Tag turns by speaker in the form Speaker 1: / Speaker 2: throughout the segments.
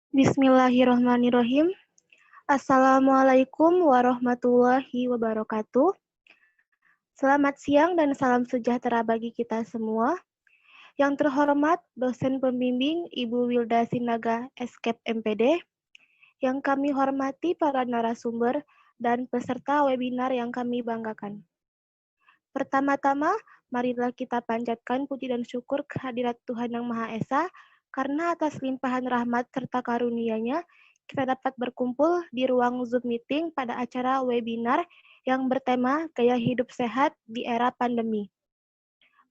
Speaker 1: Bismillahirrahmanirrahim. Assalamualaikum warahmatullahi wabarakatuh. Selamat siang dan salam sejahtera bagi kita semua. Yang terhormat dosen pembimbing Ibu Wilda Sinaga, Eskep MPD. Yang kami hormati para narasumber dan peserta webinar yang kami banggakan. Pertama-tama, marilah kita panjatkan puji dan syukur kehadirat Tuhan Yang Maha Esa, karena atas limpahan rahmat serta karunia-Nya, kita dapat berkumpul di ruang Zoom meeting pada acara webinar yang bertema Gaya Hidup Sehat di Era Pandemi.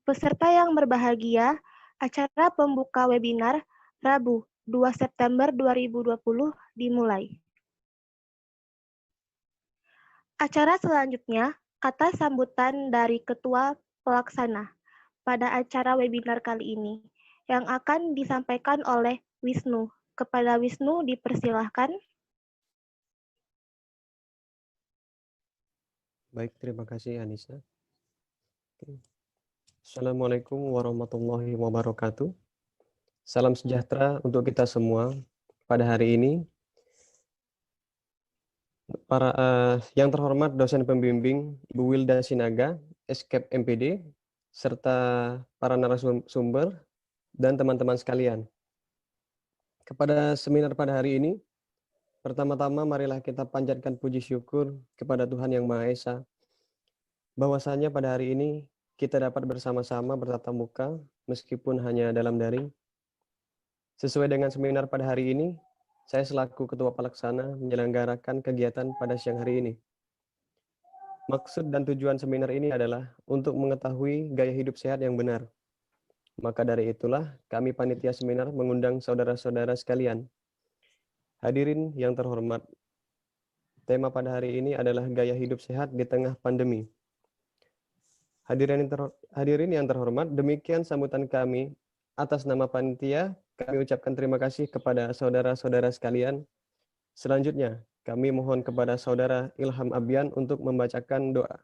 Speaker 1: Peserta yang berbahagia, acara pembuka webinar Rabu 2 September 2020 dimulai. Acara selanjutnya, kata sambutan dari Ketua Pelaksana pada acara webinar kali ini, yang akan disampaikan oleh Wisnu. Kepada Wisnu dipersilahkan.
Speaker 2: Baik, terima kasih Anissa. Assalamualaikum warahmatullahi wabarakatuh. Salam sejahtera untuk kita semua pada hari ini. Yang terhormat dosen pembimbing Ibu Wilda Sinaga, Eskep MPD, serta para narasumber dan teman-teman sekalian. Kepada seminar pada hari ini, pertama-tama marilah kita panjatkan puji syukur kepada Tuhan Yang Maha Esa, bahwasanya pada hari ini kita dapat bersama-sama bertatap muka meskipun hanya dalam daring. Sesuai dengan seminar pada hari ini, saya selaku Ketua Pelaksana menyelenggarakan kegiatan pada siang hari ini. Maksud dan tujuan seminar ini adalah untuk mengetahui gaya hidup sehat yang benar. Maka dari itulah kami panitia seminar mengundang saudara-saudara sekalian. Hadirin yang terhormat, tema pada hari ini adalah gaya hidup sehat di tengah pandemi. Hadirin yang terhormat, demikian sambutan kami. Atas nama panitia, kami ucapkan terima kasih kepada saudara-saudara sekalian. Selanjutnya, kami mohon kepada saudara Ilham Abian untuk membacakan doa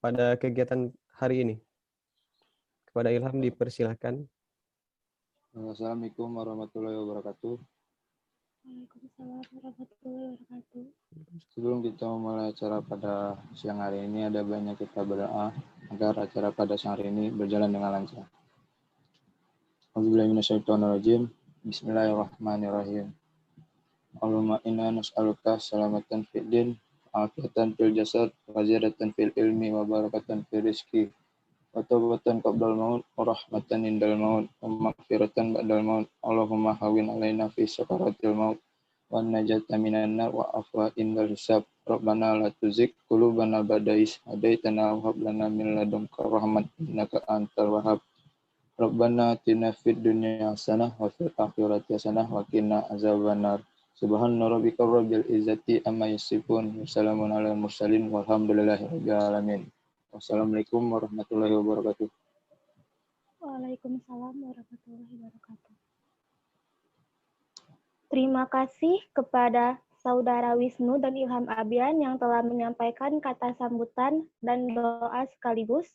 Speaker 2: pada kegiatan hari ini. Kepada Ilham dipersilahkan.
Speaker 3: Assalamualaikum warahmatullahi wabarakatuh.
Speaker 1: Waalaikumsalam warahmatullahi wabarakatuh.
Speaker 3: Sebelum kita memulai acara pada siang hari ini, ada banyak kita berdoa agar acara pada siang hari ini berjalan dengan lancar. A'udzubillahiminasyaitonirrajim. Bismillahirrahmanirrahim. Allahumma inna nas'aluka salamatan fid din, afiatan fil jasad, wa ziyadatan fil ilmi, wa barakatan fil rizki, wa taubatan qabdal maut, wa rahmatan indal maut, wa maghfiratan ba'dal maut. Allahumma hawin alaina fi sakaratil maut, wa najata minan nar, wa afwa indal hisab. Rabbana la tuzigh qulubana ba'da idh hadaitana wa hab lana min ladunka rahmat innaka antal wahhab. Rabbana atina fid dunya hasanah wa fil akhirati hasanah wa qina azabannar. Subhana rabbika rabbil izzati amma yasifun, wassalamun alal mursalin, walhamdulillahi rabbil alamin. Wassalamualaikum warahmatullahi wabarakatuh.
Speaker 1: Waalaikumsalam warahmatullahi wabarakatuh. Terima kasih kepada Saudara Wisnu dan Ilham Abian yang telah menyampaikan kata sambutan dan doa sekaligus.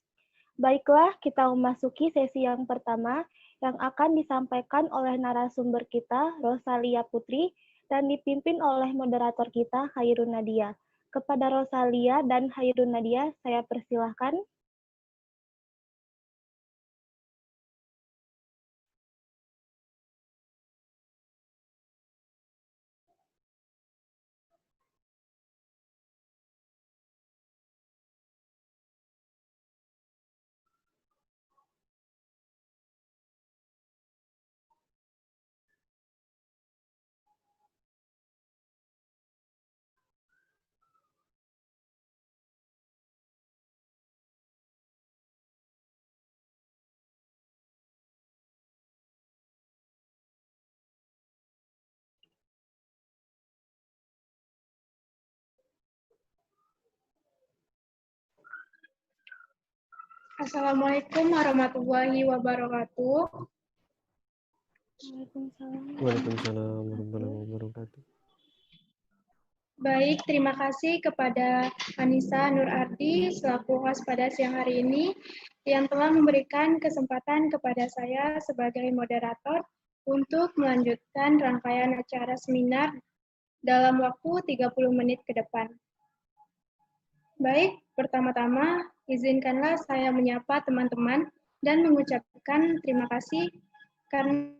Speaker 1: Baiklah, kita memasuki sesi yang pertama yang akan disampaikan oleh narasumber kita, Rosalia Putri, dan dipimpin oleh moderator kita, Khairun Nadia. Kepada Rosalia dan Khairun Nadia, saya persilahkan.
Speaker 4: Assalamualaikum warahmatullahi wabarakatuh.
Speaker 2: Waalaikumsalam warahmatullahi wabarakatuh.
Speaker 4: Baik, terima kasih kepada Anissa Nur Ardi selaku host pada siang hari ini yang telah memberikan kesempatan kepada saya sebagai moderator untuk melanjutkan rangkaian acara seminar dalam waktu 30 menit ke depan. Baik, pertama-tama izinkanlah saya menyapa teman-teman dan mengucapkan terima kasih karena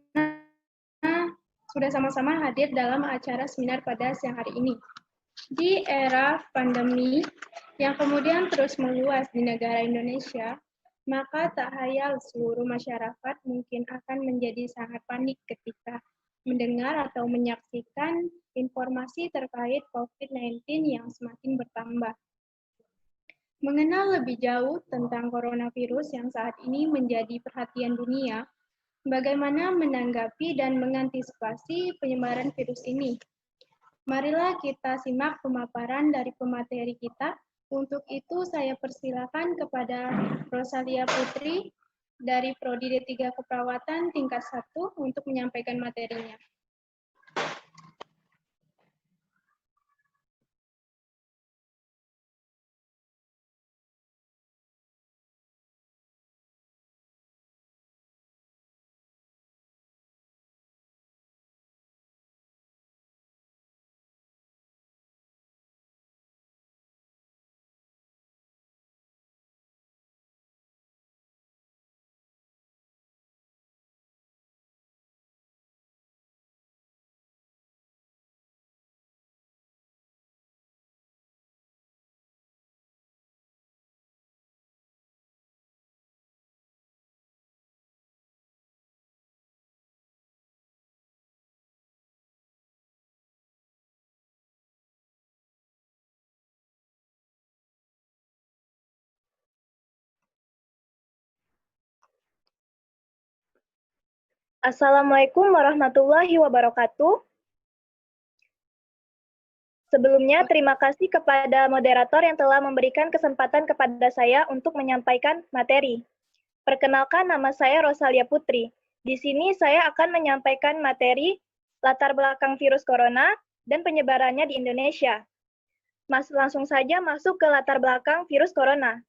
Speaker 4: sudah sama-sama hadir dalam acara seminar pada siang hari ini. Di era pandemi yang kemudian terus meluas di negara Indonesia, maka tak hayal seluruh masyarakat mungkin akan menjadi sangat panik ketika mendengar atau menyaksikan informasi terkait COVID-19 yang semakin bertambah. Mengenal lebih jauh tentang coronavirus yang saat ini menjadi perhatian dunia, bagaimana menanggapi dan mengantisipasi penyebaran virus ini? Marilah kita simak pemaparan dari pemateri kita. Untuk itu saya persilakan kepada Rosalia Putri dari Prodi D3 Keperawatan tingkat 1 untuk menyampaikan materinya.
Speaker 1: Assalamualaikum warahmatullahi wabarakatuh. Sebelumnya, terima kasih kepada moderator yang telah memberikan kesempatan kepada saya untuk menyampaikan materi. Perkenalkan, nama saya Rosalia Putri. Di sini saya akan menyampaikan materi latar belakang virus corona dan penyebarannya di Indonesia. Langsung saja masuk ke latar belakang virus corona.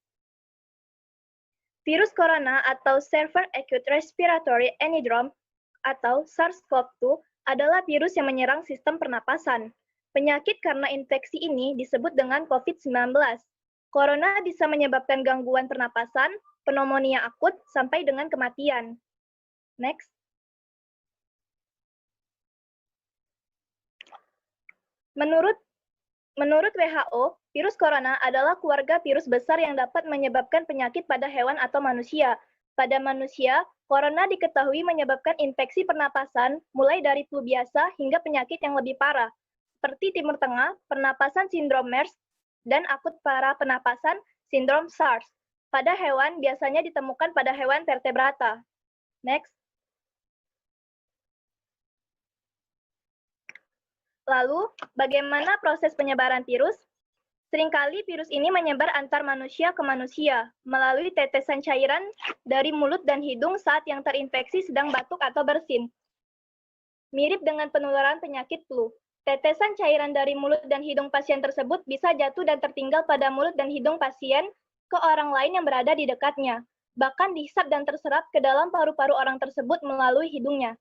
Speaker 1: Virus corona atau Severe Acute Respiratory Syndrome atau SARS-CoV-2 adalah virus yang menyerang sistem pernapasan. Penyakit karena infeksi ini disebut dengan COVID-19. Corona bisa menyebabkan gangguan pernapasan, pneumonia akut, sampai dengan kematian. Next. Menurut WHO, virus corona adalah keluarga virus besar yang dapat menyebabkan penyakit pada hewan atau manusia. Pada manusia, corona diketahui menyebabkan infeksi pernapasan mulai dari flu biasa hingga penyakit yang lebih parah, seperti Timur Tengah, pernapasan sindrom MERS, dan akut para penapasan sindrom SARS. Pada hewan biasanya ditemukan pada hewan vertebrata. Next. Lalu, bagaimana proses penyebaran virus?
Speaker 5: Seringkali virus ini menyebar antar manusia ke manusia melalui tetesan cairan dari mulut dan hidung saat yang terinfeksi sedang batuk atau bersin. Mirip dengan penularan penyakit flu, tetesan cairan dari mulut dan hidung pasien tersebut bisa jatuh dan tertinggal pada mulut dan hidung pasien ke orang lain yang berada di dekatnya, bahkan dihisap dan terserap ke dalam paru-paru orang tersebut melalui hidungnya.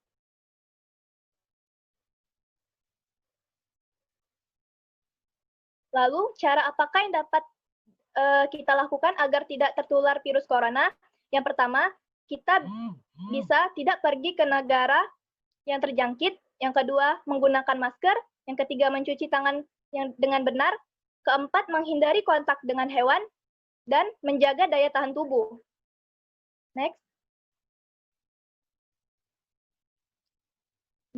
Speaker 5: Lalu, cara apakah yang dapat kita lakukan agar tidak tertular virus corona? Yang pertama, kita bisa tidak pergi ke negara yang terjangkit. Yang kedua, menggunakan masker. Yang ketiga, mencuci tangan dengan benar. Keempat, menghindari kontak dengan hewan. Dan menjaga daya tahan tubuh. Next.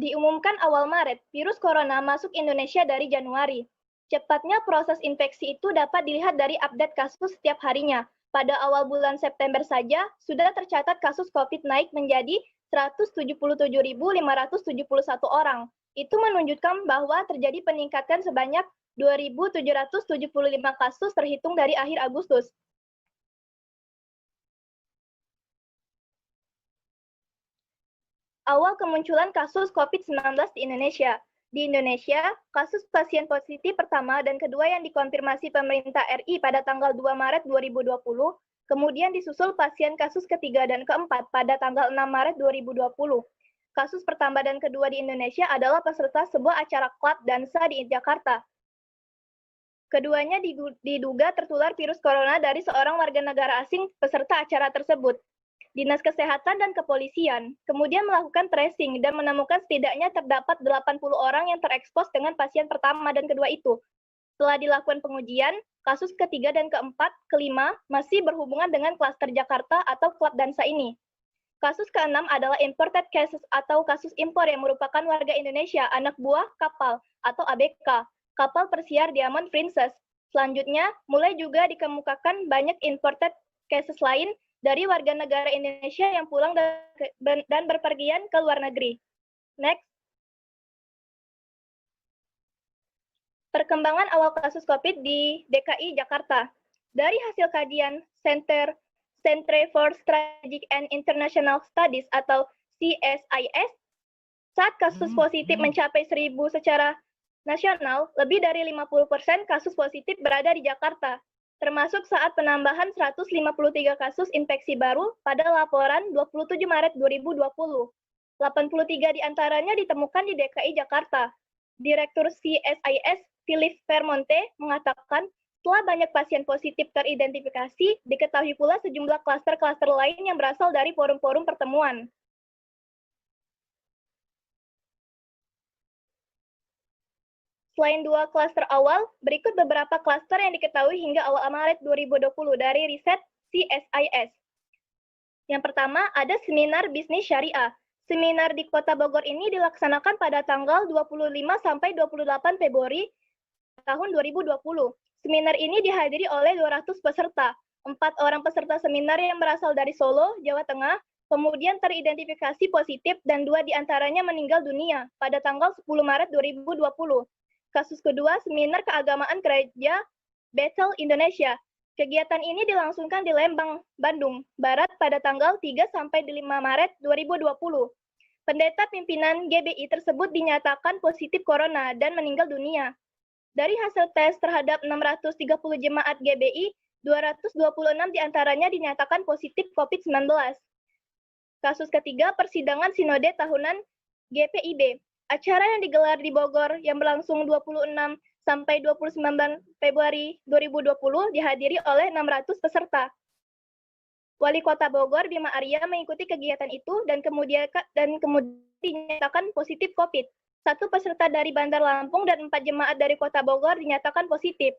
Speaker 5: Diumumkan awal Maret, virus corona masuk Indonesia dari Januari. Cepatnya proses infeksi itu dapat dilihat dari update kasus setiap harinya. Pada awal bulan September saja, sudah tercatat kasus COVID naik menjadi 177.571 orang. Itu menunjukkan bahwa terjadi peningkatan sebanyak 2.775 kasus terhitung dari akhir Agustus. Awal kemunculan kasus COVID-19 di Indonesia. Di Indonesia, kasus pasien positif pertama dan kedua yang dikonfirmasi pemerintah RI pada tanggal 2 Maret 2020, kemudian disusul pasien kasus ketiga dan keempat pada tanggal 6 Maret 2020. Kasus pertama dan kedua di Indonesia adalah peserta sebuah acara klub dansa di Jakarta. Keduanya diduga tertular virus corona dari seorang warga negara asing peserta acara tersebut. Dinas Kesehatan dan Kepolisian kemudian melakukan tracing dan menemukan setidaknya terdapat 80 orang yang terekspos dengan pasien pertama dan kedua itu. Setelah dilakukan pengujian, kasus ketiga dan keempat, kelima masih berhubungan dengan klaster Jakarta atau klub dansa ini. Kasus keenam adalah imported cases atau kasus impor yang merupakan warga Indonesia, anak buah kapal atau ABK, kapal persiar Diamond Princess. Selanjutnya, mulai juga dikemukakan banyak imported cases lain dari warga negara Indonesia yang pulang dan berpergian ke luar negeri. Next. Perkembangan awal kasus COVID di DKI Jakarta. Dari hasil kajian Center for Strategic and International Studies atau CSIS, saat kasus positif mencapai 1.000 secara nasional, lebih dari 50% kasus positif berada di Jakarta, termasuk saat penambahan 153 kasus infeksi baru pada laporan 27 Maret 2020. 83 diantaranya ditemukan di DKI Jakarta. Direktur CSIS, Philip Vermonte, mengatakan setelah banyak pasien positif teridentifikasi, diketahui pula sejumlah klaster-klaster lain yang berasal dari forum-forum pertemuan. Selain dua klaster awal, berikut beberapa klaster yang diketahui hingga awal Maret 2020 dari riset CSIS. Yang pertama, ada seminar bisnis syariah. Seminar di Kota Bogor ini dilaksanakan pada tanggal 25 sampai 28 Februari tahun 2020. Seminar ini dihadiri oleh 200 peserta. 4 orang peserta seminar yang berasal dari Solo, Jawa Tengah, kemudian teridentifikasi positif dan 2 diantaranya meninggal dunia pada tanggal 10 Maret 2020. Kasus kedua, seminar keagamaan gereja Bethel Indonesia. Kegiatan ini dilangsungkan di Lembang, Bandung Barat pada tanggal 3 sampai 5 Maret 2020. Pendeta pimpinan GBI tersebut dinyatakan positif corona dan meninggal dunia. Dari hasil tes terhadap 630 jemaat GBI, 226 diantaranya dinyatakan positif COVID-19. Kasus ketiga, persidangan sinode tahunan GPIB. Acara yang digelar di Bogor yang berlangsung 26 sampai 29 Februari 2020 dihadiri oleh 600 peserta. Wali Kota Bogor, Bima Arya, mengikuti kegiatan itu dan kemudian dinyatakan positif COVID. 1 peserta dari Bandar Lampung dan 4 jemaat dari Kota Bogor dinyatakan positif.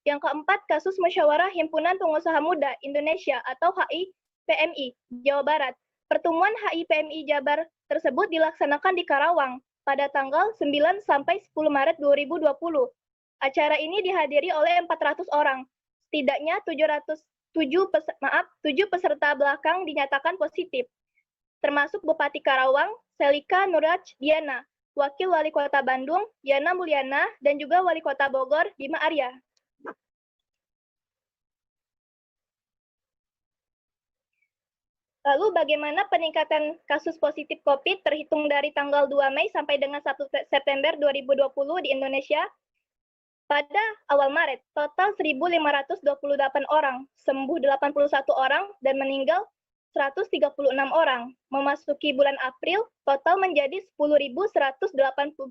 Speaker 5: Yang keempat, kasus musyawarah Himpunan Pengusaha Muda Indonesia atau HIPMI, Jawa Barat. Pertemuan HIPMI Jabar tersebut dilaksanakan di Karawang pada tanggal 9 sampai 10 Maret 2020. Acara ini dihadiri oleh 400 orang. Setidaknya 7 peserta belakang dinyatakan positif, termasuk Bupati Karawang, Selika Nuraj Diana, Wakil Wali Kota Bandung, Yana Mulyana, dan juga Wali Kota Bogor, Bima Arya. Lalu bagaimana peningkatan kasus positif COVID terhitung dari tanggal 2 Mei sampai dengan 1 September 2020 di Indonesia? Pada awal Maret, total 1.528 orang, sembuh 81 orang, dan meninggal 136 orang. Memasuki bulan April, total menjadi 10.118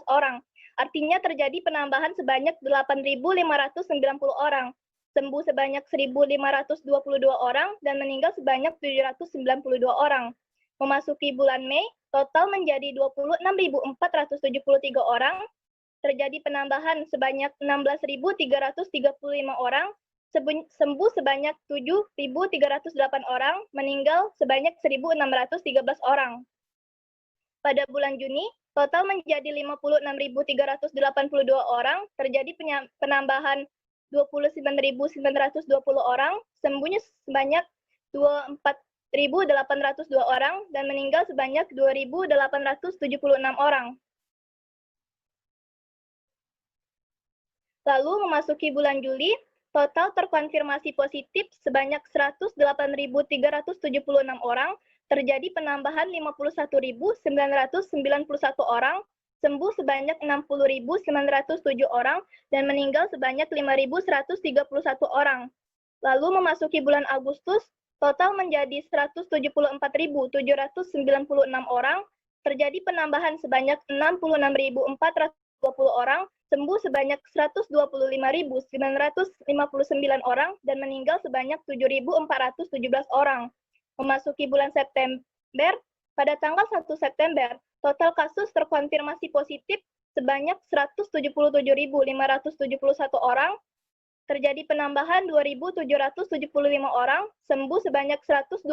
Speaker 5: orang. Artinya terjadi penambahan sebanyak 8.590 orang. Sembuh sebanyak 1.522 orang, dan meninggal sebanyak 792 orang. Memasuki bulan Mei, total menjadi 26.473 orang, terjadi penambahan sebanyak 16.335 orang, sembuh sebanyak 7.308 orang, meninggal sebanyak 1.613 orang. Pada bulan Juni, total menjadi 56.382 orang, terjadi penambahan 29.920 orang, sembuhnya sebanyak 24.802 orang, dan meninggal sebanyak 2.876 orang. Lalu memasuki bulan Juli, total terkonfirmasi positif sebanyak 108.376 orang, terjadi penambahan 51.991 orang, sembuh sebanyak 60.907 orang, dan meninggal sebanyak 5.131 orang. Lalu memasuki bulan Agustus, total menjadi 174.796 orang, terjadi penambahan sebanyak 66.420 orang, sembuh sebanyak 125.959 orang, dan meninggal sebanyak 7.417 orang. Memasuki bulan September, pada tanggal 1 September, total kasus terkonfirmasi positif sebanyak 177.571 orang, terjadi penambahan 2.775 orang, sembuh sebanyak 128.057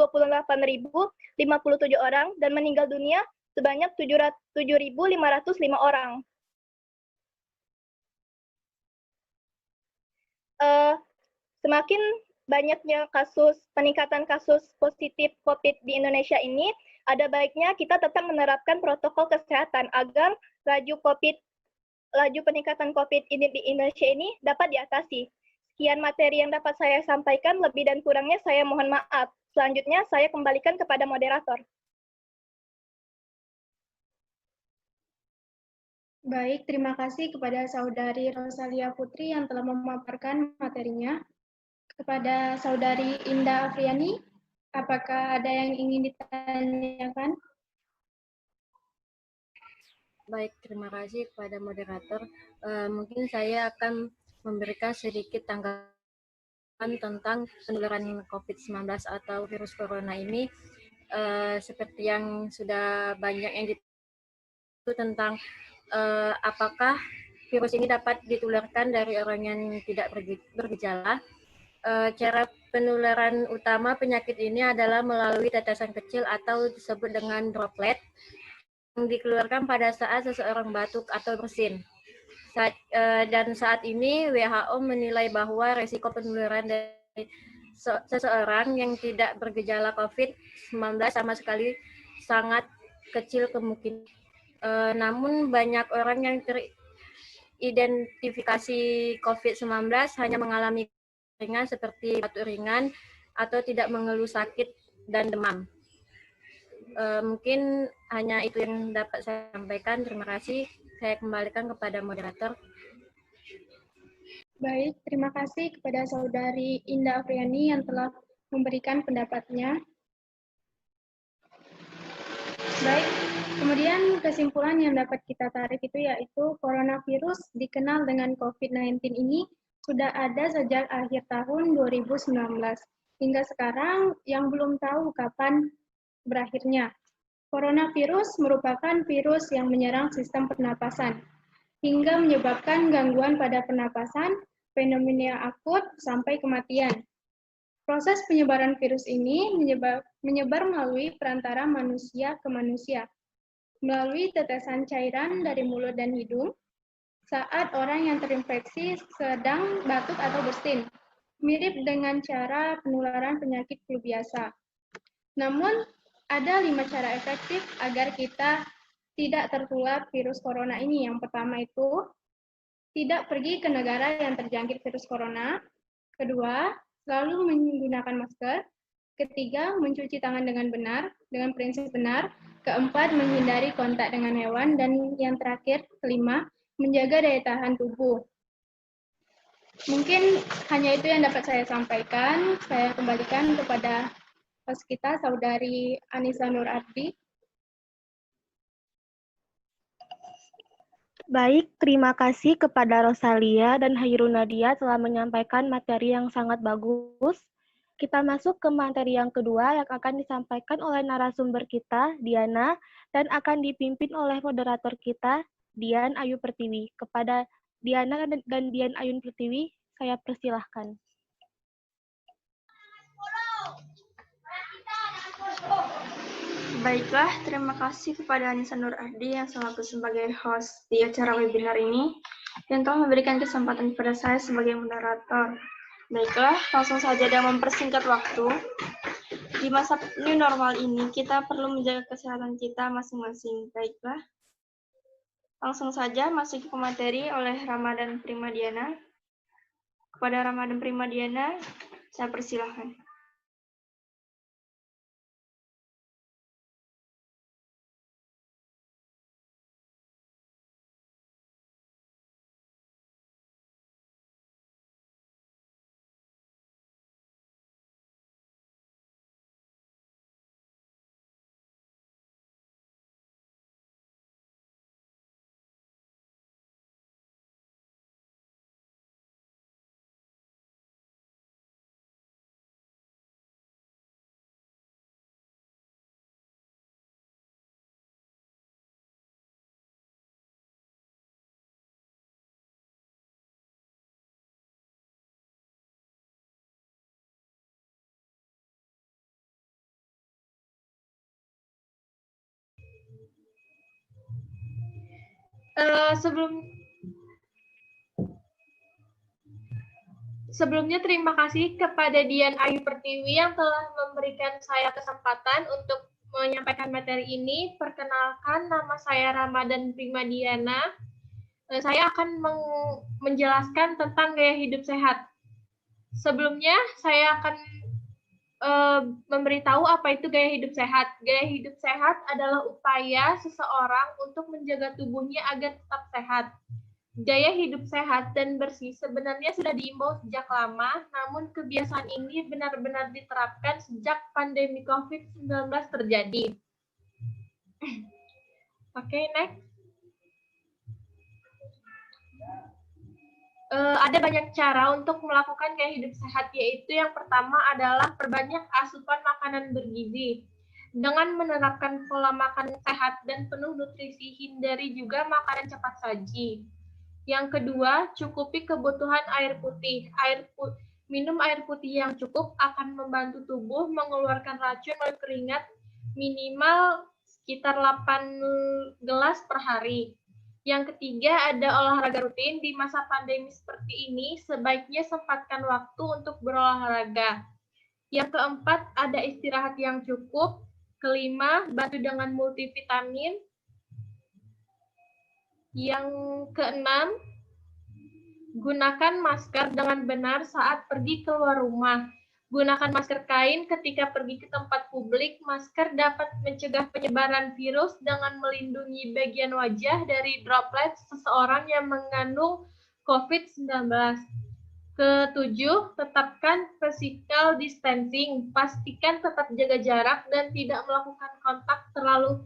Speaker 5: orang, dan meninggal dunia sebanyak 7.505 orang. Semakin banyaknya peningkatan kasus positif COVID di Indonesia ini, ada baiknya kita tetap menerapkan protokol kesehatan agar laju peningkatan COVID di Indonesia ini dapat diatasi. Sekian materi yang dapat saya sampaikan, lebih dan kurangnya saya mohon maaf. Selanjutnya saya kembalikan kepada moderator.
Speaker 4: Baik, terima kasih kepada Saudari Rosalia Putri yang telah memaparkan materinya. Kepada Saudari Indah Afriani, apakah ada yang ingin ditanyakan?
Speaker 6: Baik, terima kasih kepada moderator. Mungkin saya akan memberikan sedikit tanggapan tentang penularan COVID-19 atau virus corona ini. Seperti yang sudah banyak yang itu tentang apakah virus ini dapat ditularkan dari orang yang tidak bergejala. Cara penularan utama penyakit ini adalah melalui tetesan kecil atau disebut dengan droplet yang dikeluarkan pada saat seseorang batuk atau bersin. Dan saat ini WHO menilai bahwa resiko penularan dari seseorang yang tidak bergejala COVID-19 sama sekali sangat kecil kemungkinan. Namun banyak orang yang teridentifikasi COVID-19 hanya mengalami ringan seperti batuk ringan atau tidak mengeluh sakit dan demam. Mungkin hanya itu yang dapat saya sampaikan. Terima kasih. Saya kembalikan kepada moderator.
Speaker 4: Baik, terima kasih kepada Saudari Indah Afriani yang telah memberikan pendapatnya. Baik, kemudian kesimpulan yang dapat kita tarik itu yaitu coronavirus dikenal dengan COVID-19 ini sudah ada sejak akhir tahun 2019. Hingga sekarang yang belum tahu kapan berakhirnya. Coronavirus merupakan virus yang menyerang sistem pernapasan, hingga menyebabkan gangguan pada pernapasan, pneumonia akut, sampai kematian. Proses penyebaran virus ini menyebar melalui perantara manusia ke manusia, melalui tetesan cairan dari mulut dan hidung, saat orang yang terinfeksi sedang batuk atau bersin, mirip dengan cara penularan penyakit flu biasa. Namun, ada 5 cara efektif agar kita tidak tertular virus corona ini. Yang pertama itu, tidak pergi ke negara yang terjangkit virus corona. Kedua, selalu menggunakan masker. Ketiga, mencuci tangan dengan benar, dengan prinsip benar. Keempat, menghindari kontak dengan hewan. Dan yang terakhir, kelima, menjaga daya tahan tubuh. Mungkin hanya itu yang dapat saya sampaikan. Saya kembalikan kepada host kita, Saudari Anissa Nur Ardi.
Speaker 1: Baik, terima kasih kepada Rosalia dan Hairun Nadia telah menyampaikan materi yang sangat bagus. Kita masuk ke materi yang kedua yang akan disampaikan oleh narasumber kita, Diana, dan akan dipimpin oleh moderator kita, Dian Ayu Pertiwi. Kepada Diana dan Dian Ayu Pertiwi, saya persilahkan.
Speaker 7: Baiklah, terima kasih kepada Anissa Nur Ardi yang selaku sebagai host di acara webinar ini yang telah memberikan kesempatan kepada saya sebagai moderator. Baiklah, langsung saja dan mempersingkat waktu. Di masa new normal ini, kita perlu menjaga kesehatan kita masing-masing. Baiklah, langsung saja masuk ke materi oleh Ramadan Primadiana. Kepada Ramadan Primadiana, saya persilahkan.
Speaker 8: Sebelumnya terima kasih kepada Dian Ayu Pertiwi yang telah memberikan saya kesempatan untuk menyampaikan materi ini. Perkenalkan, nama saya Ramadan Primadiana. Saya akan menjelaskan tentang gaya hidup sehat. Sebelumnya saya akan memberitahu apa itu gaya hidup sehat. Gaya hidup sehat adalah upaya seseorang untuk menjaga tubuhnya agar tetap sehat. Gaya hidup sehat dan bersih sebenarnya sudah diimbau sejak lama, namun kebiasaan ini benar-benar diterapkan sejak pandemi COVID-19 terjadi. Oke, next. Ada banyak cara untuk melakukan gaya hidup sehat, yaitu yang pertama adalah perbanyak asupan makanan bergizi. Dengan menerapkan pola makan sehat dan penuh nutrisi, hindari juga makanan cepat saji. Yang kedua, cukupi kebutuhan air putih. Minum air putih yang cukup akan membantu tubuh mengeluarkan racun melalui keringat minimal sekitar 8 gelas per hari. Yang ketiga, ada olahraga rutin. Di masa pandemi seperti ini, sebaiknya sempatkan waktu untuk berolahraga. Yang keempat, ada istirahat yang cukup. Kelima, bantu dengan multivitamin. Yang keenam, gunakan masker dengan benar saat pergi keluar rumah. Gunakan masker kain ketika pergi ke tempat publik. Masker dapat mencegah penyebaran virus dengan melindungi bagian wajah dari droplet seseorang yang mengandung COVID-19. Ketujuh, tetapkan physical distancing. Pastikan tetap jaga jarak dan tidak melakukan kontak terlalu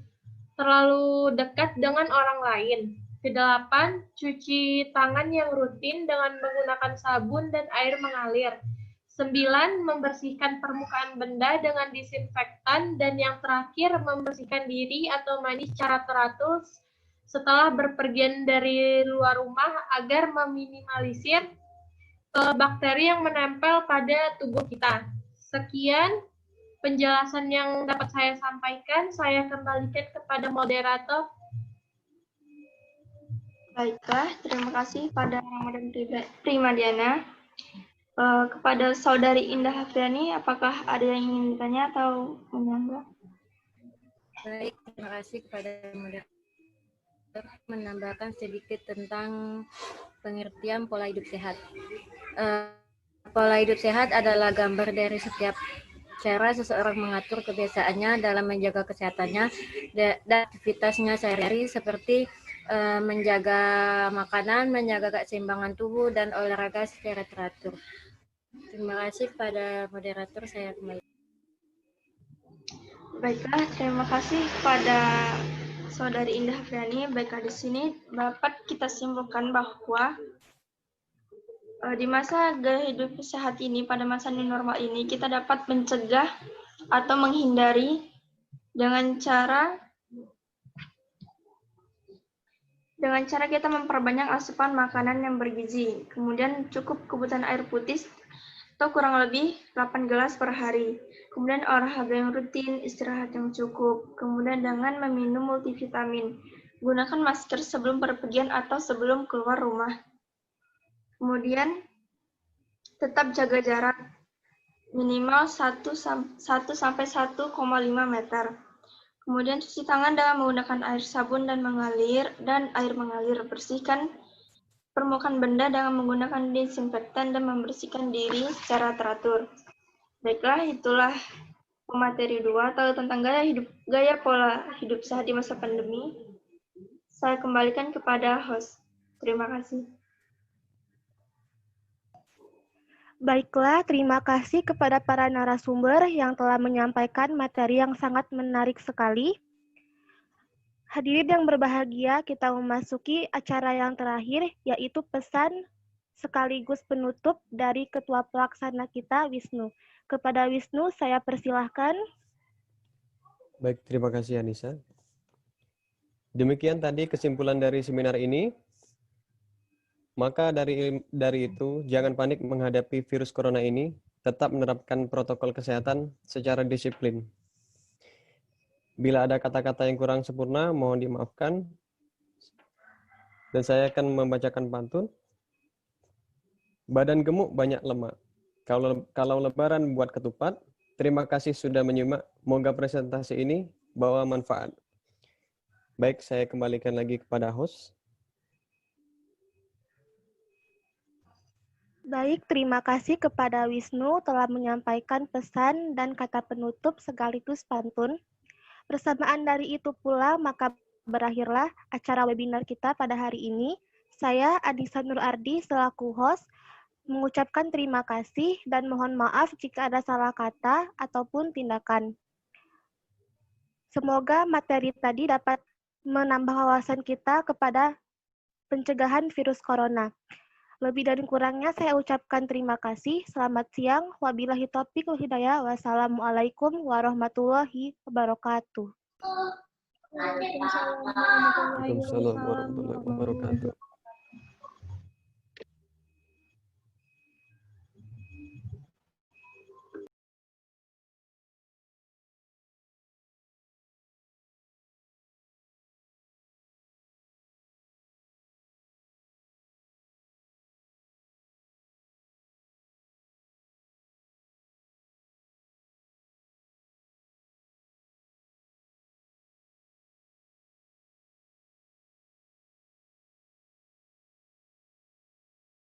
Speaker 8: dekat dengan orang lain. Kedelapan, cuci tangan yang rutin dengan menggunakan sabun dan air mengalir. 9, membersihkan permukaan benda dengan disinfektan. Dan yang terakhir, membersihkan diri atau mandi secara teratur setelah berpergian dari luar rumah agar meminimalisir bakteri yang menempel pada tubuh kita. Sekian penjelasan yang dapat saya sampaikan. Saya kembalikan kepada moderator.
Speaker 7: Baiklah, terima kasih pada Ramadan Primadiana. Kepada Saudari Indah Hafriani, apakah ada yang ingin ditanya atau menambah?
Speaker 6: Baik, terima kasih kepada moderator menambahkan sedikit tentang pengertian pola hidup sehat. Pola hidup sehat adalah gambar dari setiap cara seseorang mengatur kebiasaannya dalam menjaga kesehatannya dan aktivitasnya sehari-hari seperti menjaga makanan, menjaga keseimbangan tubuh, dan olahraga secara teratur. Terima kasih pada moderator, saya kembali.
Speaker 7: Baiklah, terima kasih kepada Saudari Indah Afriani. Baiklah, di sini dapat kita simpulkan bahwa di masa gaya hidup sehat ini, pada masa new normal ini, kita dapat mencegah atau menghindari dengan cara kita memperbanyak asupan makanan yang bergizi, kemudian cukup kebutuhan air putih atau kurang lebih 8 gelas per hari, kemudian olahraga yang rutin, istirahat yang cukup, kemudian dengan meminum multivitamin, gunakan masker sebelum bepergian atau sebelum keluar rumah. Kemudian tetap jaga jarak minimal 1-1,5 meter. Kemudian cuci tangan dengan menggunakan air sabun dan air mengalir. Bersihkan permukaan benda dengan menggunakan disinfektan dan membersihkan diri secara teratur. Baiklah, itulah materi 2 atau tentang gaya pola hidup sehat di masa pandemi. Saya kembalikan kepada host. Terima kasih.
Speaker 1: Baiklah, terima kasih kepada para narasumber yang telah menyampaikan materi yang sangat menarik sekali. Hadirin yang berbahagia, kita memasuki acara yang terakhir, yaitu pesan sekaligus penutup dari Ketua Pelaksana kita, Wisnu. Kepada Wisnu, saya persilahkan.
Speaker 2: Baik, terima kasih Anissa. Demikian tadi kesimpulan dari seminar ini. Maka dari itu, jangan panik menghadapi virus corona ini, tetap menerapkan protokol kesehatan secara disiplin. Bila ada kata-kata yang kurang sempurna, mohon dimaafkan. Dan saya akan membacakan pantun. Badan gemuk banyak lemak. Kalau lebaran buat ketupat, terima kasih sudah menyimak. Moga presentasi ini bawa manfaat. Baik, saya kembalikan lagi kepada host.
Speaker 1: Baik, terima kasih kepada Wisnu telah menyampaikan pesan dan kata penutup sekaligus pantun. Bersamaan dari itu pula, maka berakhirlah acara webinar kita pada hari ini. Saya, Anissa Nur Ardi, selaku host, mengucapkan terima kasih dan mohon maaf jika ada salah kata ataupun tindakan. Semoga materi tadi dapat menambah wawasan kita kepada pencegahan virus corona. Lebih dan kurangnya saya ucapkan terima kasih. Selamat siang. Wabillahi taufiq wal hidayah. Wassalamualaikum warahmatullahi wabarakatuh.
Speaker 2: Waalaikumsalam warahmatullahi wabarakatuh.